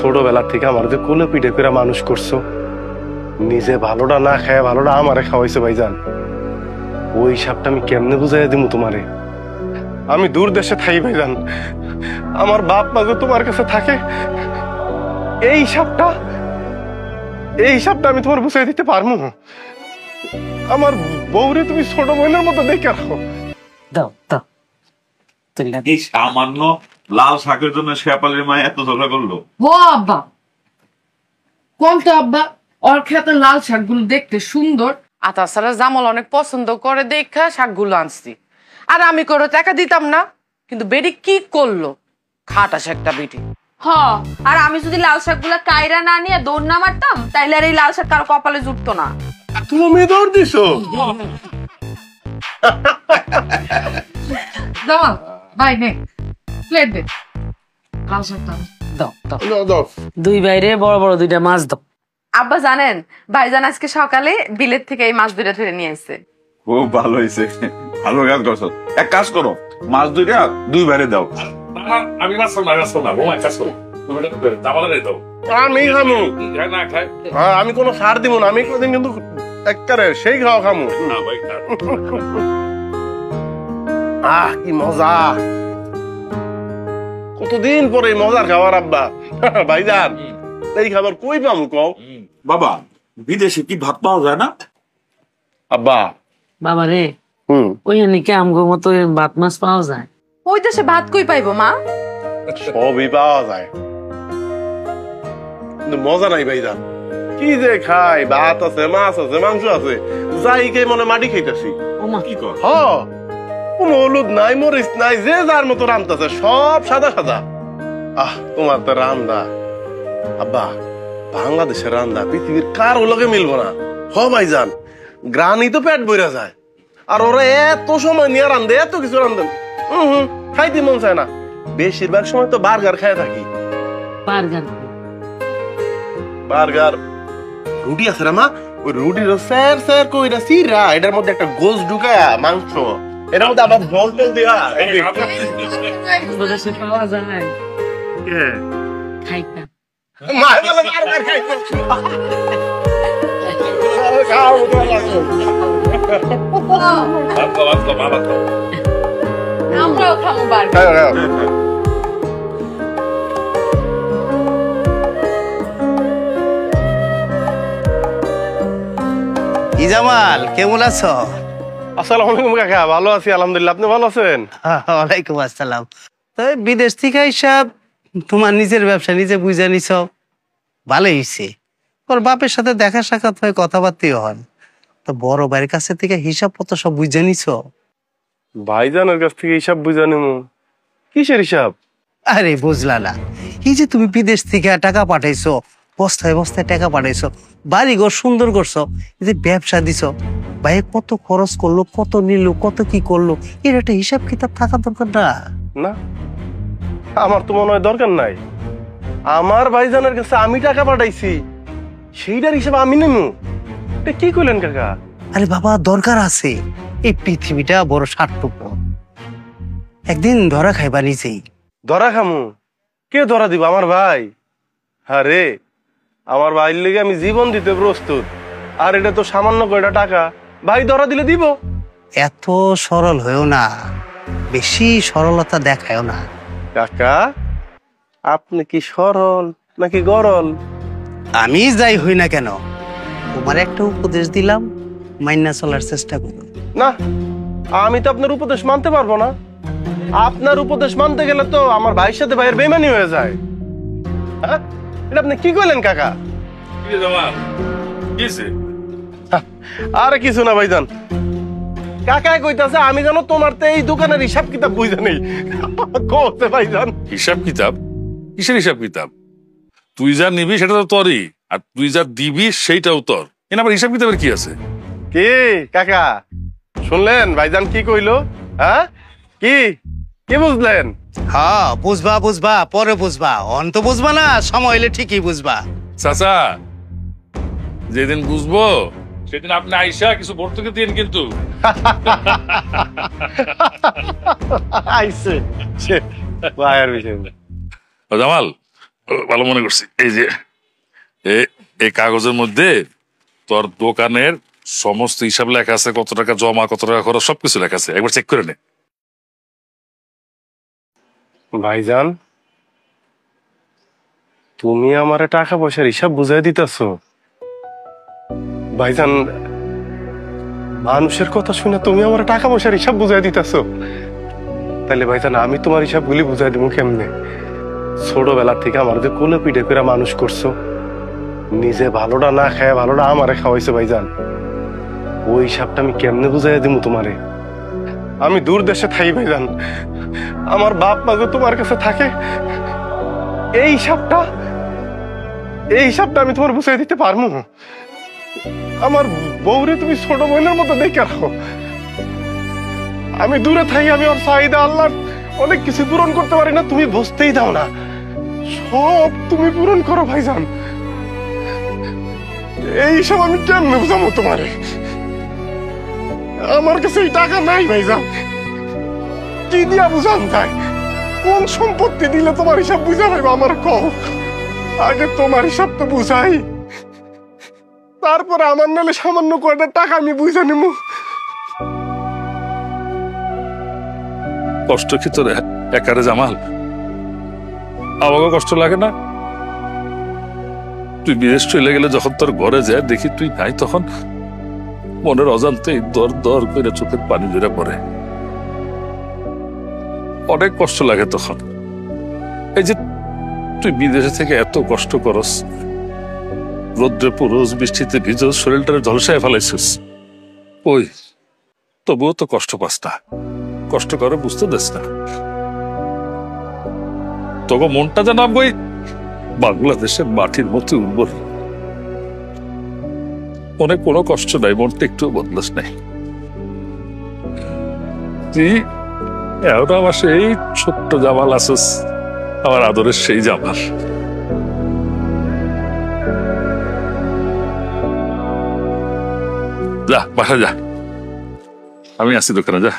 ছোটবেলা থেকে আমার যে কোলে পিঠে করে মানুষ করছো, নিজে ভালোটা না খায় ভালোটা আমারে খাওয়াইছো ভাইজান। ওই হিসাবটা আমি কেমনে বুঝাই দিব তোমারে? আমি দূর দেশে থাকি ভাইজান, আমার বাপ মা যে তোমার কাছে থাকে, এই হিসাবটা আমি তোমার বুঝাই দিতে পারবো। আমার বউরে তুমি ছোট বোনের মতো দেখে রাখো। দাও দাও। এই সামান্য লাল শাকের জন্য শেপালির মা এত ঝগড়া করলো? ও আব্বা, কোন তো আব্বা, ওর খেতে লাল শাকগুলো দেখতে সুন্দর, আর তাছাড়া জামাল অনেক পছন্দ করে দেখা শাকগুলো আনছি। আর আমি করে টাকা দিতাম না, কিন্তু বেডি কি করলো, খাটাস একটা বেটি। হ, আর আমি যদি লাল শাকগুলা কায়রা না নিয়ে দৌড় না মারতাম, তাইলে আর এই লাল শাক কারো কপালে জুটতো না। তুমি দৌড় দিছো? জামাল ভাই নে প্লেট দে, লাল শাকটা দাও দাও। দুই বাইরে বড় বড় দুইটা মাছ দাও। আব্বা জানেন, ভাইজান আজকে সকালে বিলেত থেকে এই মাছ দুইটা ধরে নিয়ে আসছে। খুব ভালো হয়েছে, ভালো কাজ করছো। এক কাজ করো, মাছ দুইটা দুই বাইরে দাও। আমি মাছ না বোমা কাজ করো, তুমি দাবালে দাও। আমি খামু, আমি কোনো ছাড় দিব না, আমি কোনদিন কিন্তু একবারে সেই খাওয়া খামু। কি মজা, কতদিন পরে মজার খাবার আব্বা। ভাইজান এই খাবার কই পামু কও? বাবা, বিদেশে কি ভাত পাওয়া যায় না? আব্বা বাবা রে, ওই নাকি আমগো মতো ভাত মাছ পাওয়া যায়? ওই দেশে ভাত কই পাইবো মা? সবই পাওয়া যায়, কিন্তু মজা নাই ভাইজান। কি যে খাই, ভাত আছে, মাছ আছে, মাংস আছে, যাই কে মনে মাটি খাইতেছি। কি কর? কোনো হলুদ নাই, মরিচ নাই, যে যার মতো রান্তাছে, সব সাদা সাদা। তোমার তো রান্দা আব্বা, বাংলাদেশের রান্দা পৃথিবীর কারো লগে মিলবো না। ভাইজান, গ্রানি তো পেট বইরা যায়, আর ওরা এত সময় নিয়ে রান্ধে, এত কিছু রান্ধেন, খাইতে মন চায় না। বেশিরভাগ সময় তো বার্গার খাই থাকি। বার্গার রুটি আছে না মা, ওই রুটির স্যার স্যার কইরা সিরা, এটার মধ্যে একটা গোস ঢুকায়া মাংস, এটার মধ্যে আবার ঝোল টোল দিয়া পাওয়া যায়। খাইতা আমরাও খাবো বার্গার। জামাল, কেমন আছো? আসসালামু আলাইকুম কাকা, ভালো আছি আলহামদুলিল্লাহ, আপনি ভালো আছেন? ওয়ালাইকুম আসসালাম। তো বিদেশ থেকে হিসাব তোমার নিজের ব্যবসা নিজে বুঝে নিছ, ভালোই হয়েছে। ওর বাপের সাথে দেখা সাক্ষাৎ হয়, কথাবার্তাও হয়। তো বড় ভাইয়ের কাছে থেকে হিসাব পত্র সব বুঝে নিছ? ভাইজানের কাছ থেকে হিসাব বুঝে নিমু? কিসের হিসাব? আরে বুঝলা না, এই যে তুমি বিদেশ থেকে টাকা পাঠাইছো, বস্তায় বস্তায় টাকা পাঠাইছো, বাড়ি ঘর সুন্দর করছো, এই যে ব্যবসা দিছো, ভাই কত খরচ করলো, কত নিল, কত কি করলো, এর একটা হিসাব কিতাব থাকা দরকার না? না, আমার তো মনে হয় দরকার নাই। আমার ভাইজানের কাছে আমি টাকা পাঠাইছি, সেইটার হিসাব আমি নেবো? এটা কি করলেন কাকা? আরে বাবা, দরকার আছে। এই পৃথিবীটা বড় স্বার্থপর, একদিন ধরা খাইবা নিজেই। ধরা খামু? কে ধরা দিব? আমার ভাই? আরে আমার ভাইয়ের লেগে আমি জীবন দিতে প্রস্তুত, আর এটা তো সামান্য কয়টা টাকা, ভাই ধরা দিলে দিব। এত সরল হয়েও না, বেশি সরলতা দেখায়ও না। কাকা আপনি কি সরল নাকি গরল? আমি যাই হই না কেন, তোমার একটা উপদেশ দিলাম, মাইনা চলার চেষ্টা করো। না, আমি তো আপনার উপদেশ মানতে পারবো না। আপনার উপদেশ মানতে গেলে তো আমার ভাইয়ের সাথে ভাইয়ের বেইমানি হয়ে যায়। হ্যাঁ, এটা আপনি কি কইলেন কাকা? আরে কিছু না ভাইজান, কাকা কইতাছে আমি জানো তোমার তো এই দোকানের হিসাব কিতাব বুঝে নেই। কইতে ভাইজান হিসাব কিতাব? কিসের হিসাব কিতাব? তুই যা নিবি সেটা তো তোরই, আর তুই যা দিবি সেইটাও তোর। এখানে আবার হিসাব কিতাবের কি আছে? কি কাকা শুনলেন ভাইজান কি কইলো? হ্যাঁ, কি কি বুঝলেন? হ্যাঁ বুঝবা বুঝবা, পরে বুঝবা, অন্ত বুঝবা না, সময় হলে ঠিকই বুঝবা। চাচা, যেদিন বুঝবো সেদিন আপনি আইসা কিছু ভর্তুকি দিন কিন্তু। আইছে ভাইয়ের বিষয়। জামাল, ভালো মনে করছি। এই যে এই কাগজের মধ্যে তোর দোকানের সমস্ত হিসাব লেখা আছে, কত টাকা জমা, কত টাকা খরচ, সবকিছু লেখা আছে, একবার চেক করে নে। ভাইজান, তুমি আমারে টাকা পয়সার হিসাব বুঝাই দিতেছো? ভাইজান, মানুষের কথা শুনে তুমি আমার টাকা পয়সার হিসাব বুঝাই দিতেছো? তাহলে ভাইজান, আমি তোমার হিসাবগুলি বুঝাই দিব কেমনে? ছোটবেলা থেকে আমার যে কোলে পিঠে করে মানুষ করছো, নিজে ভালোটা না খায় ভালোটা আমারে খাওয়াইছো ভাইজান, ওই হিসাবটা আমি কেমনে বুঝাই দিব তোমারে? আমি দূর দেশে থাকি ভাইজান, আমার বাপ মা যে তোমার কাছে থাকে, এই হিসাবটা আমি তোমার বুঝাই দিতে পারবো? আমার বউরে তুমি ছোট বোনের মতো দেখে রাখো, আমি দূরে থাকি, আমি ওর চাহিদা আল্লাহর অনেক কিছু পূরণ করতে পারি না, তুমি বুঝতেই দাও না, সব তুমি পূরণ করো ভাইজান। এই সব আমি কেমনে বুঝাবো তোমারে? আমার কাছে এই টাকা নাই ভাইজান, কি দিয়া বুঝান যায়? কোন সম্পত্তি দিলে তোমার হিসাব বুঝা পাইবো আমার কও? আগে তোমার হিসাব তো বুঝাই, তারপরে আমার নালে সামান্য কয়টা টাকা আমি বুঝা নেব। কষ্ট কি তোর একারে জামাল? আমাকে কষ্ট লাগে না? তুই বিদেশ চলে গেলে যখন তোর ঘরে যায় দেখি তুই নাই, তখন মনের অজান্তে দর দর করে চোখের পানি ধরে পড়ে, অনেক কষ্ট লাগে তখন। এই যে তুই বিদেশে থেকে এত কষ্ট করস, রোদ্রে পুরুষ, বৃষ্টিতে ভিজস, শরীরটা ঝলসায় ফেলাইছিস, ওই তবুও তো কষ্ট পাস না, কষ্ট করে বুঝতে দেস না। তবে মনটা যেন ওই বাংলাদেশের মাটির মতো উর্বর, মনে কোনো কষ্ট নাই, মনটা একটু বদলাস নাই। তুই এখন আমার সেই ছোট্ট জামাল আসিস, আমার আদরের সেই জামাল। যা বাসা যা, আমি আসি দোকানে, যা।